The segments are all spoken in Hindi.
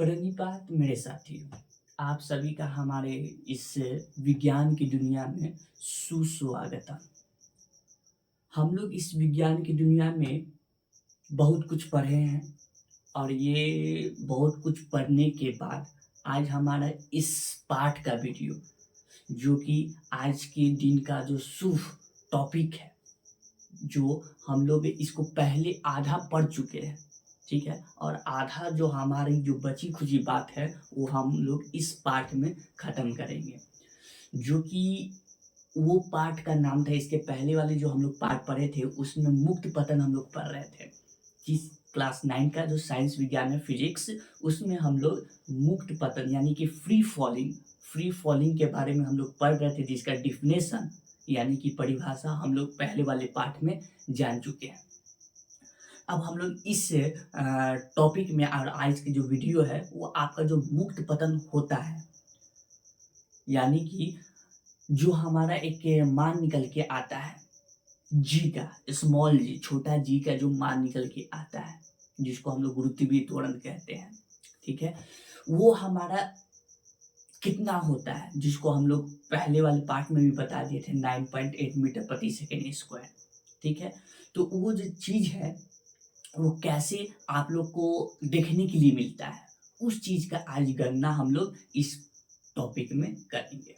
प्रणिपात मेरे साथियों, आप सभी का हमारे इस विज्ञान की दुनिया में सुस्वागतम। हम लोग इस विज्ञान की दुनिया में बहुत कुछ पढ़े हैं और ये बहुत कुछ पढ़ने के बाद आज हमारा इस पाठ का वीडियो, जो कि आज के दिन का जो शुभ टॉपिक है, जो हम लोग इसको पहले आधा पढ़ चुके हैं, ठीक है, और आधा जो हमारी जो बची खुची बात है वो हम लोग इस पाठ में ख़त्म करेंगे। जो कि वो पाठ का नाम था, इसके पहले वाले जो हम लोग पाठ पढ़े थे उसमें मुक्त पतन हम लोग पढ़ रहे थे। जिस क्लास 9 का जो साइंस विज्ञान है फिजिक्स, उसमें हम लोग मुक्त पतन यानी कि फ्री फॉलिंग के बारे में हम लोग पढ़ रहे थे, जिसका डिफिनेशन यानी कि परिभाषा हम लोग पहले वाले पाठ में जान चुके हैं। अब हम लोग इस टॉपिक में और आज की जो वीडियो है वो आपका जो मुक्त पतन होता है, यानी कि जो हमारा एक मान निकल के आता है जी का, स्मॉल जी, छोटा जी का जो मान निकल के आता है, जिसको हम लोग गुरुत्वीय त्वरण कहते हैं, ठीक है, वो हमारा कितना होता है, जिसको हम लोग पहले वाले पार्ट में भी बता दिए थे, 9.8 मीटर प्रति सेकेंड स्क्वायर, ठीक है। तो वो जो चीज़ है वो कैसे आप लोग को देखने के लिए मिलता है, उस चीज़ का आज गणना हम लोग इस टॉपिक में करेंगे।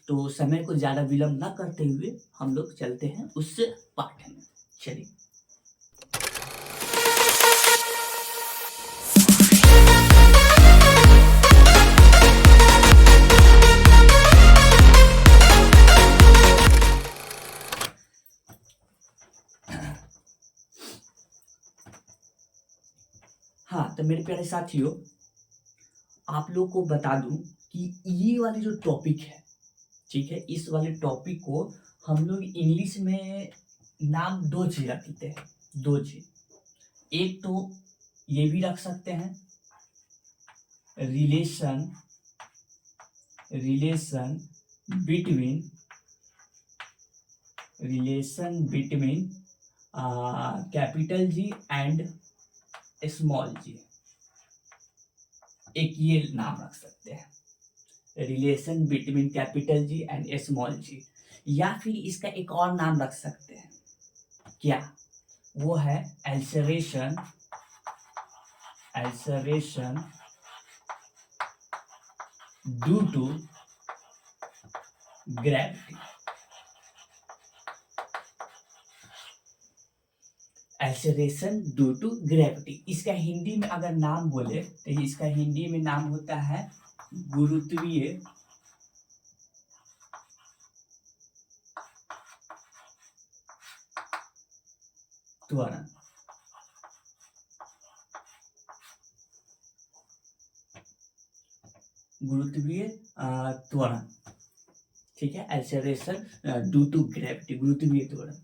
तो समय को ज़्यादा विलंब ना करते हुए हम लोग चलते हैं उस पाठ में। चलिए। हाँ, तो मेरे प्यारे साथियों, आप लोग को बता दूं कि ये वाली जो टॉपिक है, ठीक है, इस वाले टॉपिक को हम लोग इंग्लिश में नाम दो चीज रखते हैं, दो चीज। एक तो ये भी रख सकते हैं relation between capital G and small G. एक ये नाम रख सकते हैं, relation between capital G and small G. या फिर इसका एक और नाम रख सकते हैं, क्या वो है acceleration due to gravity. Acceleration due to gravity, इसका हिंदी में अगर नाम बोले तो इसका हिंदी में नाम होता है गुरुत्वीय त्वरण। गुरुत्वीय त्वरण, ठीक है, एल्सरेशन ड्यू टू ग्रेविटी, गुरुत्वीय त्वरण।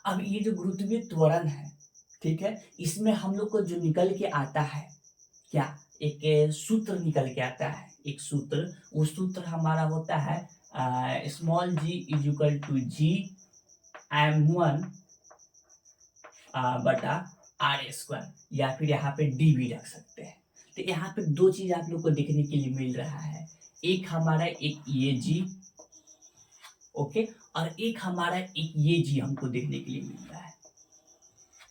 अब ये जो गुरुत्वीय त्वरण है, ठीक है, इसमें हम लोग को जो निकल के आता है, क्या एक सूत्र निकल के आता है, एक सूत्र। वो सूत्र हमारा होता है small G is equal to G m1 बटा आर स्क्वायर, या फिर यहाँ पे डी भी रख सकते हैं। तो यहाँ पे दो चीज आप लोग को देखने के लिए मिल रहा है, एक हमारा एक ये जी, ओके, और एक हमारा एक ये जी हमको देखने के लिए मिल रहा है,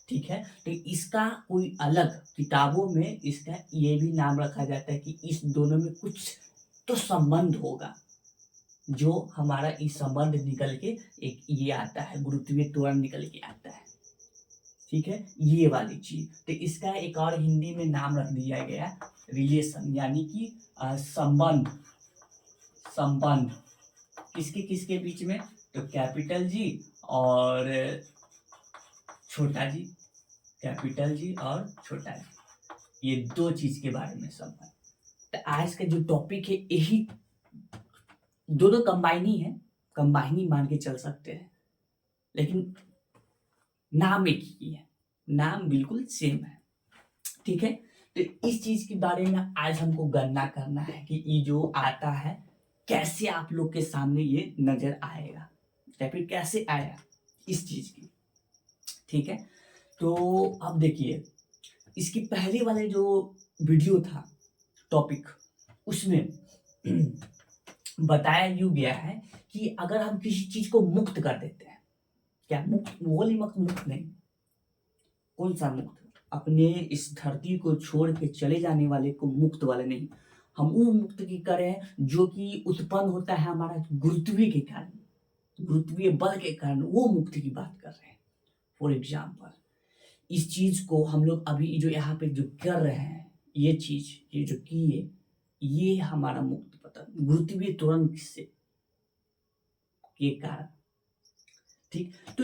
ठीक है। तो इसका कोई अलग किताबों में इसका ये भी नाम रखा जाता है कि इस दोनों में कुछ तो संबंध होगा, जो हमारा इस संबंध निकल के एक ये आता है, गुरुत्वीय त्वरण निकल के आता है, ठीक है, ये वाली चीज। तो इसका एक और हिंदी में नाम रख दिया गया रिलेशन, यानी कि संबंध किसके किसके बीच में, तो कैपिटल जी और छोटा जी, कैपिटल जी और छोटा जी, ये दो चीज के बारे में संबंध। तो आज का जो टॉपिक है यही दोनों कंबाइन ही मान के चल सकते हैं, लेकिन नाम एक ही है, नाम बिल्कुल सेम है, ठीक है। तो इस चीज के बारे में आज हमको गणना करना है कि ये जो आता है कैसे आप लोग के सामने ये नजर आएगा, या फिर कैसे आया इस चीज की, ठीक है। तो अब देखिए, इसके पहले वाले जो वीडियो था, टॉपिक, उसमें बताया यूँ गया है कि अगर हम किसी चीज़ को मुक्त कर देते हैं, क्या मुक्त, वो वाली मुक्त नहीं, कौन-सा मुक्त? अपने इस धरती को छोड़ के चले जाने वाले को मुक्त वाले नहीं। हम वो मुक्त की करें जो कि उत्पन्न होता है हमारा गुरुत्वीय के कारण, गुरुत्वीय बल के कारण, वो मुक्ति की बात कर रहे हैं। फॉर एग्ज़ाम्पल इस चीज़ को हम लोग अभी जो यहाँ पे जो कर रहे हैं, ये चीज़, ये जो किए, ये हमारा मुक्त पतन गुरुत्वीय त्वरण से के कारण, ठीक? तो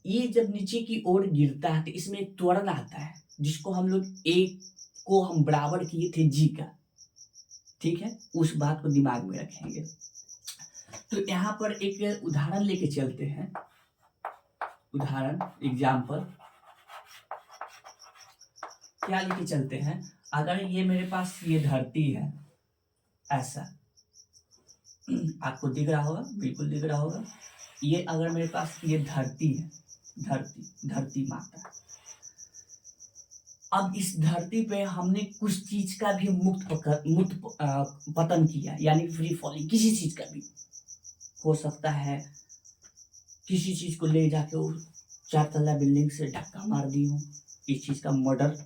ये जब नीचे की ओर गिरता है तो इसमें एक त्वरण आता है, जिसको हम लोग ए को हम बराबर किए थे जी का, ठीक है? उस बात को दिमाग में रखेंगे। तो यहाँ पर एक उदाहरण लेके चलते हैं, उदाहरण, एग्ज़ाम्पल क्या लेके चलते हैं? अगर ये मेरे पास ये धरती है, ऐसा आपको दिख रहा होगा, बिल्कुल दिख रहा होगा। ये अगर मेरे पास ये धरती है, धरती माता, अब इस धरती पे हमने कुछ चीज का भी पतन किया, यानी फ्री फॉलिंग, किसी चीज का भी हो सकता है। किसी चीज को ले जाके वो 4 तल्ला बिल्डिंग से धक्का मार दी हूँ, इस चीज का मर्डर,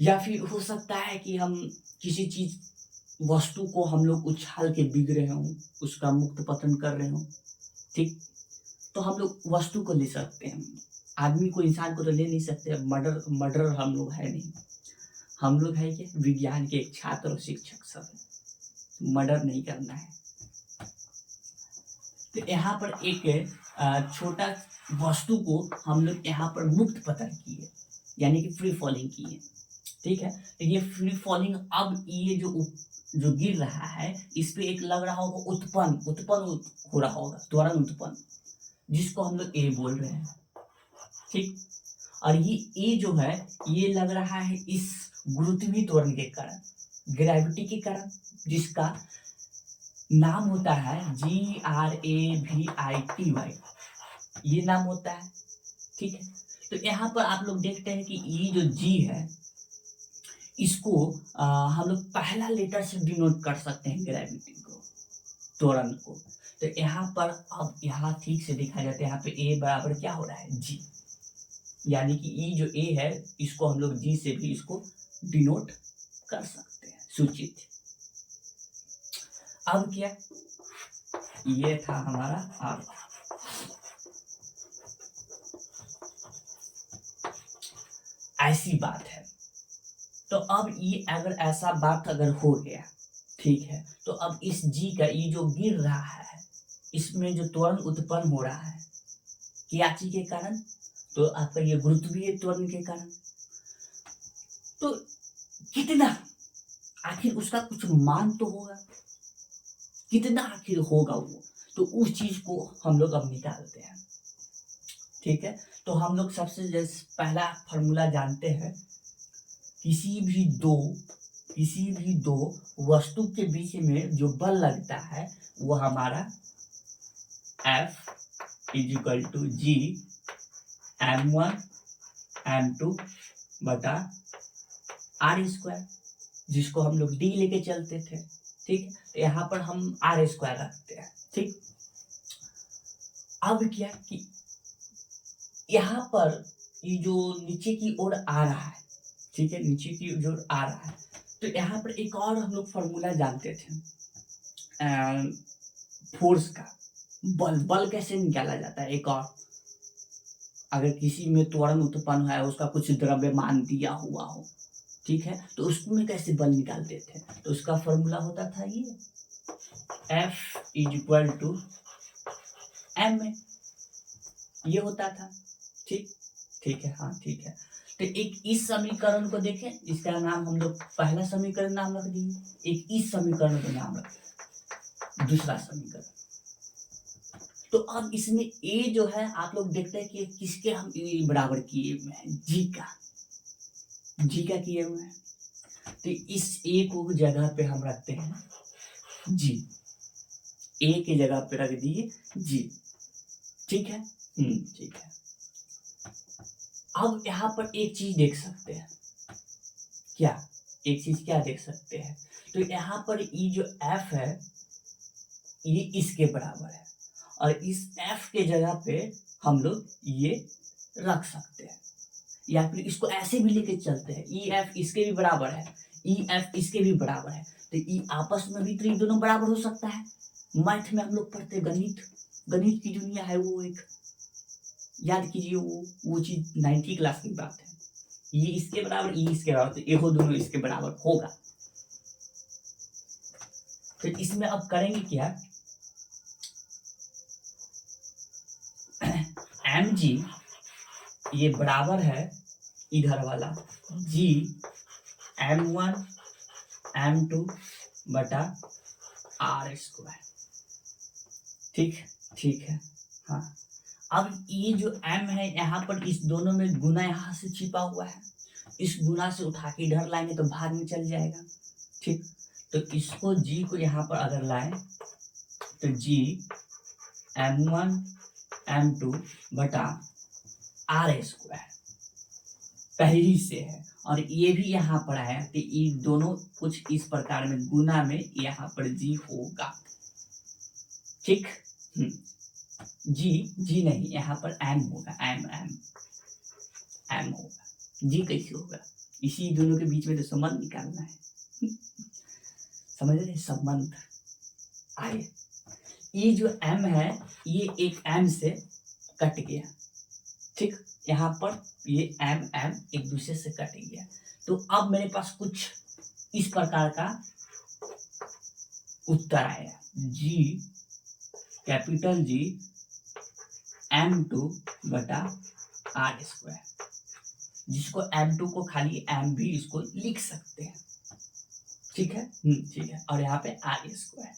या फिर हो सकता है कि हम किसी चीज वस्तु को हम लोग उछाल के बिग रहे हों, उसका मुक्त पतन कर रहे हों, ठीक? तो हम लोग वस्तु को ले सकते हैं, आदमी को, इंसान को तो ले नहीं सकते। मर्डर हम लोग है नहीं, हम लोग है कि विज्ञान के एक छात्र और शिक्षक सब है, मर्डर नहीं करना है। तो यहाँ पर एक छोटा वस्तु को हम लोग यहाँ पर मुक्त पतन किए, यानी कि फ्री फॉलिंग किए, ठीक है? तो ये फ्री फॉलिंग, अब ये जो गिर रहा है, इस पे एक लग रहा होगा उत्पन्न हो रहा होगा, त्वरण उत्पन्न, जिसको हम लोग ए बोल रहे हैं, ठीक? और ये ए जो है, ये लग रहा है इस गुरुत्वीय त्वरण के कारण, ग्रेविटी के कारण, जिसका नाम होता है GRAVITY, ये नाम होता है, ठीक है? तो यहाँ पर आप लोग देखते हैं कि ये जो जी है, इसको हम लोग पहला लेटर से डिनोट कर सकते हैं, ग्रेविटी को, त्वरण को। तो यहाँ पर अब यहाँ ठीक से देखा जाता है, यहाँ पे ए बराबर क्या हो रहा है, जी, यानी कि ये जो ए है, इसको हम लोग जी से भी इसको डिनोट कर सकते हैं, सूचित। अब क्या, ये था हमारा अर्थ, ऐसी बात है। तो अब ये अगर ऐसा बात अगर हो गया, ठीक है, तो अब इस जी का, ये जो गिर रहा है, इसमें जो त्वरण उत्पन्न हो रहा है, क्या चीज के कारण? तो आपका ये गुरुत्वीय त्वरण के कारण। तो कितना, आखिर उसका कुछ मान तो होगा, कितना आखिर होगा वो, तो उस चीज को हम लोग अब निकालते हैं, ठीक है? तो हम लोग सबसे पहला फॉर्मूला जानते हैं, किसी भी दो वस्तु के बीच में जो बल लगता है, वो हमारा F = G m1 m2 बटा r², जिसको हम लोग d लेके चलते थे, ठीक? तो यहाँ पर हम r² रखते हैं, ठीक? अब क्या कि यहाँ पर ये जो नीचे की ओर आ रहा है, ठीक है, नीचे की ओर आ रहा है, तो यहाँ पर एक और हम लोग फॉर्मूला जानते थे, फोर्स का, बल कैसे निकाला जाता है, एक और, अगर किसी में त्वरण उत्पन्न है, उसका कुछ द्रव्यमान दिया हुआ हो, ठीक है, तो उसमें कैसे बल निकालते थे? तो उसका फॉर्मूला होता था ये F = ma, ये होता था, ठीक है, हाँ ठीक है। तो एक इस समीकरण को देखें, इसका नाम हम लोग पहला समीकरण नाम रख दिए, एक इस समीकरण को नाम रख दूसरा समीकरण। तो अब इसमें ए जो है, आप लोग देखते हैं कि किसके हम बराबर किए हुए हैं, जी का किए हुए हैं। तो इस ए को जगह पे हम रखते हैं जी, ए की जगह पे रख दिए जी, ठीक है, ठीक है। अब यहाँ पर एक चीज देख सकते हैं, क्या एक चीज क्या देख सकते हैं, तो यहाँ पर ये जो f है ये इसके बराबर है, और इस f के जगह पे हम लोग ये रख सकते हैं, या फिर इसको ऐसे भी लेके चलते हैं, ई एफ इसके भी बराबर है, ई एफ इसके भी बराबर है, तो ई आपस में भी तो ये दोनों बराबर हो सकता है। मैथ में हम लोग पढ़ते गणित, गणित की दुनिया है वो एक, याद कीजिए वो चीज 9th क्लास की बात है, ये इसके बराबर ये इसके बराबर, तो ये दोनों इसके बराबर होगा। तो इसमें अब करेंगे क्या, एम जी ये बराबर है इधर वाला जी m1 m2 बटा r स्क्वायर, ठीक है। हाँ, अब ये जो m है यहाँ पर इस दोनों में गुना यहाँ से छिपा हुआ है, इस गुना से उठा के इधर लाएंगे तो भाग में चल जाएगा, ठीक। तो इसको g को यहाँ पर अगर लाए तो g m1 m2 बटा r स्क्वायर पहली से है, और ये भी यहाँ पर है, तो ये दोनों कुछ इस प्रकार में गुना में यहाँ पर जी होगा, ठीक। जी नहीं, यहाँ पर एम होगा, एम होगा, जी कैसे होगा, इसी दोनों के बीच में तो संबंध निकालना है, समझ रहे संबंध आए। ये जो एम है ये एक एम से कट गया, ठीक, यहाँ पर ये एम एक दूसरे से कट गया, तो अब मेरे पास कुछ इस प्रकार का उत्तर आया, जी कैपिटल जी m2 बटा r स्क्वायर, जिसको m2 को खाली m भी इसको लिख सकते हैं, ठीक है, ठीक है, और यहाँ पे r स्क्वायर।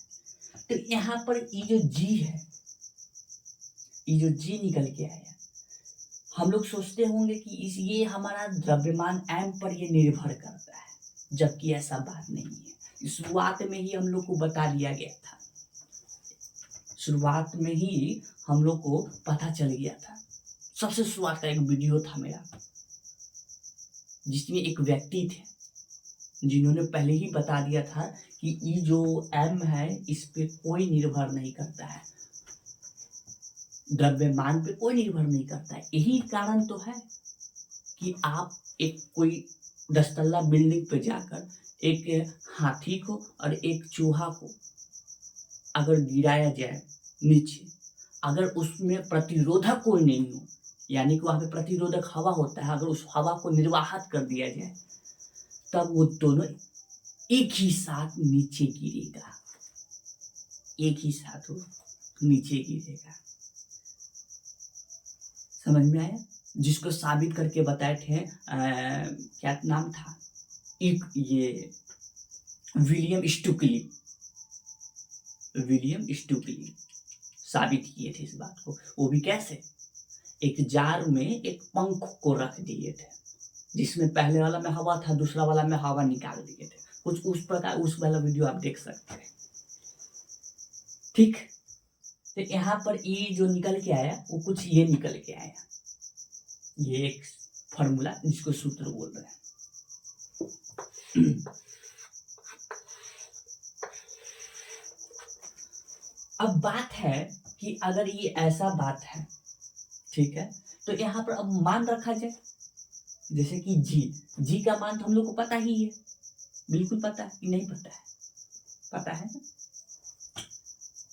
तो यहाँ पर ये जो g है, ये जो g निकल के आया, हम लोग सोचते होंगे कि ये हमारा द्रव्यमान m पर ये निर्भर करता है, जबकि ऐसा बात नहीं है। शुरुआत में ही हम लोग को बता दिया गया था, शुरुआत में ही हम लोग को पता चल गया था, सबसे शुरुआत का एक वीडियो था मेरा, जिसमें एक व्यक्ति थे जिन्होंने पहले ही बता दिया था कि ये जो m है इस पे कोई निर्भर नहीं करता है, द्रव्यमान पे कोई निर्भर नहीं करता है। यही कारण तो है कि आप एक कोई 10 तल्ला बिल्डिंग पे जाकर एक हाथी को और एक चूहा को अगर गिराया जाए नीचे, अगर उसमें प्रतिरोधक कोई नहीं हो, यानी कि वहां पे प्रतिरोधक हवा होता है, अगर उस हवा को निर्वाहित कर दिया जाए तब वो दोनों एक ही साथ नीचे गिरेगा, एक ही साथ वो नीचे गिरेगा, समझ में आया। जिसको साबित करके बताए थे क्या नाम था, एक ये विलियम स्टुकली साबित किए थे इस बात को। वो भी कैसे, एक जार में एक पंख को रख दिए थे, जिसमें पहले वाला में हवा था, दूसरा वाला में हवा निकाल दिए थे, कुछ उस प्रकार, उस वाला वीडियो आप देख सकते हैं, ठीक। तो यहाँ पर ये जो निकल के आया वो कुछ ये निकल के आया, ये एक फॉर्मूला जिसको सूत्र बोल रहे हैं। अब बात है कि अगर ये ऐसा बात है, ठीक है, तो यहाँ पर अब मान रखा जाए, जैसे कि जी का मान तो हम लोग को पता ही है, बिल्कुल पता है कि नहीं पता है, पता है ना।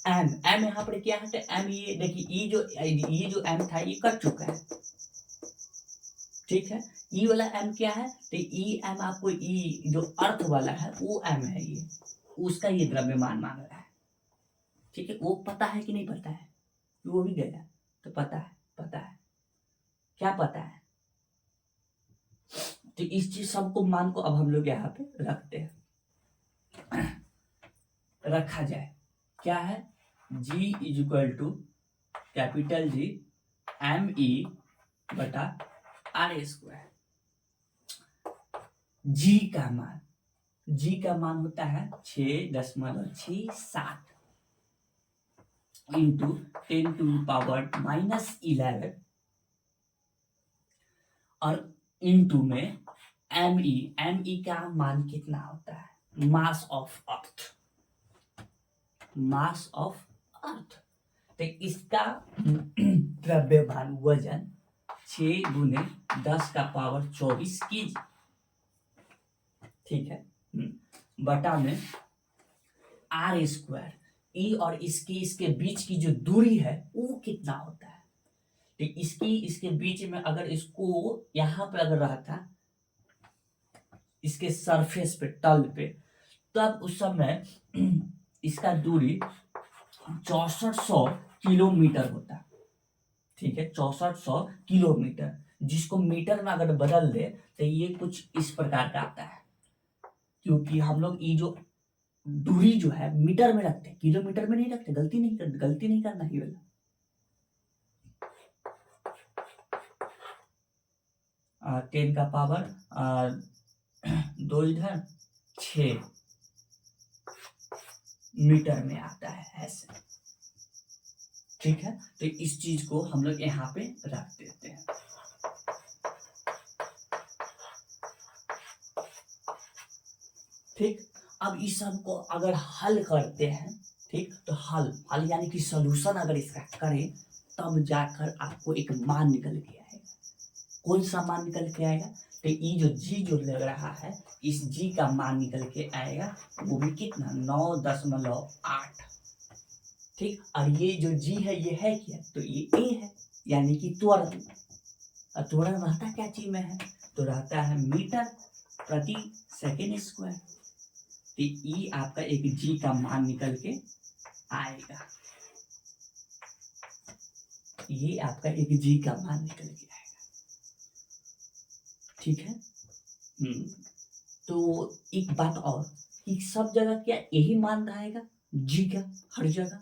एम यहाँ पर क्या है, तो एम ये देखिए, ये जो एम था ये कट चुका है, ठीक है। ई वाला एम क्या है, तो ई एम आपको ई जो अर्थ वाला है वो एम है, ये उसका ये द्रव्यमान मांग रहा है, ठीक है। वो पता है कि नहीं पता है, वो भी गया तो पता है क्या पता है। तो इस चीज सबको मान को अब हम लोग यहाँ पे रखते हैं, रखा जाए क्या है, G is equal to capital G ME बटा R स्क्वायर। G का मान होता है 6.67 इंटू 10⁻⁻11, और इनटू में एम ई का मान कितना होता है? Mass of earth, mass of earth. तो इसका द्रव्यमान वजन 6 गुने 10⁻24 kg, ठीक है। बटा में आर स्क्वायर, ई और इसके बीच की जो दूरी है वो कितना होता है? तो इसके बीच में अगर इसको यहाँ पे अगर रहता इसके सरफेस पे, तल पे, तब उस समय इसका दूरी 6400 किलोमीटर होता है, ठीक है। 6400 किलोमीटर, जिसको मीटर में अगर बदल दे तो ये कुछ इस प्रकार का आता है, क्योंकि हम लोग ये जो दूरी जो है मीटर में रखते हैं, किलोमीटर में नहीं रखते। गलती नहीं करना ही वाला। 10⁻2 इधर 6 मीटर में आता है ऐसे, ठीक है। तो इस चीज को हम लोग यहाँ पे रख देते हैं। ठीक, अब इस सब को अगर हल करते हैं, ठीक, तो हल यानी कि सॉल्यूशन अगर इसका करें, तब जाकर आपको एक मान निकल के आएगा। कौन सा मान निकल के आएगा? तो ये जो जी जो लग रहा है, इस जी का मान निकल के आएगा, वो भी कितना? 9.8, ठीक। और ये जो जी है ये है क्या? तो ये ए है, यानी कि त्वरण। और त्वरण रहता क्या चीज में है? तो रहता है मीटर प्रति सेकेंड स्क्वायर। तो ये आपका एक जी का मान निकल के आएगा, ये आपका एक जी का मान निकल के आएगा, ठीक है। तो एक बात और, कि सब जगह क्या यही मान रहेगा जी का हर जगह?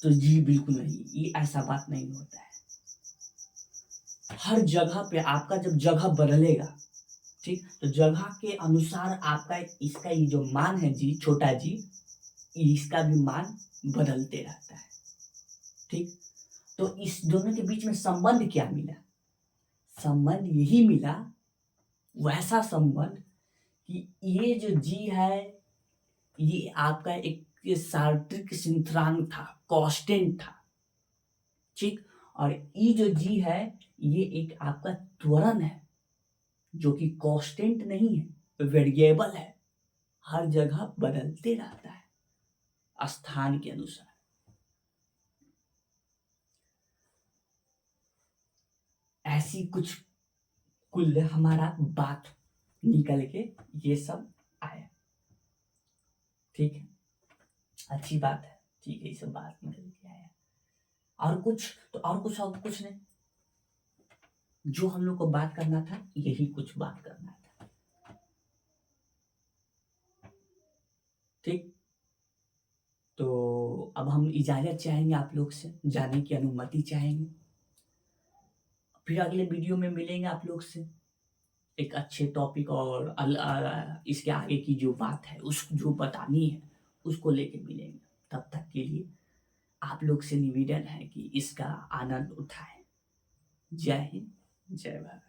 तो जी बिल्कुल नहीं, ये ऐसा बात नहीं होता है। हर जगह पे आपका जब जगह बदलेगा, ठीक, तो जगह के अनुसार आपका इसका ये जो मान है जी, छोटा जी, इसका भी मान बदलते रहता है, ठीक। तो इस दोनों के बीच में संबंध क्या मिला? संबंध यही मिला, वैसा संबंध कि ये जो जी है ये आपका एक सार्वत्रिक स्थिरांक था, कांस्टेंट था, ठीक। और ये जो जी है ये एक आपका त्वरण है, जो कि कांस्टेंट नहीं है, वेरिएबल है, हर जगह बदलते रहता है स्थान के अनुसार। ऐसी कुछ कुल हमारा बात निकल के ये सब आया, ठीक है। अच्छी बात है, ठीक है, ये सब बात निकल के आया। और कुछ तो और कुछ नहीं, जो हम लोग को बात करना था यही कुछ बात करना था, ठीक। तो अब हम इजाजत चाहेंगे, आप लोग से जाने की अनुमति चाहेंगे। फिर अगले वीडियो में मिलेंगे आप लोग से एक अच्छे टॉपिक और इसके आगे की जो बात है, उस जो बतानी है उसको लेके मिलेंगे। तब तक के लिए आप लोग से निवेदन है कि इसका आनंद उठाएं। जय हिंद, जय भारत।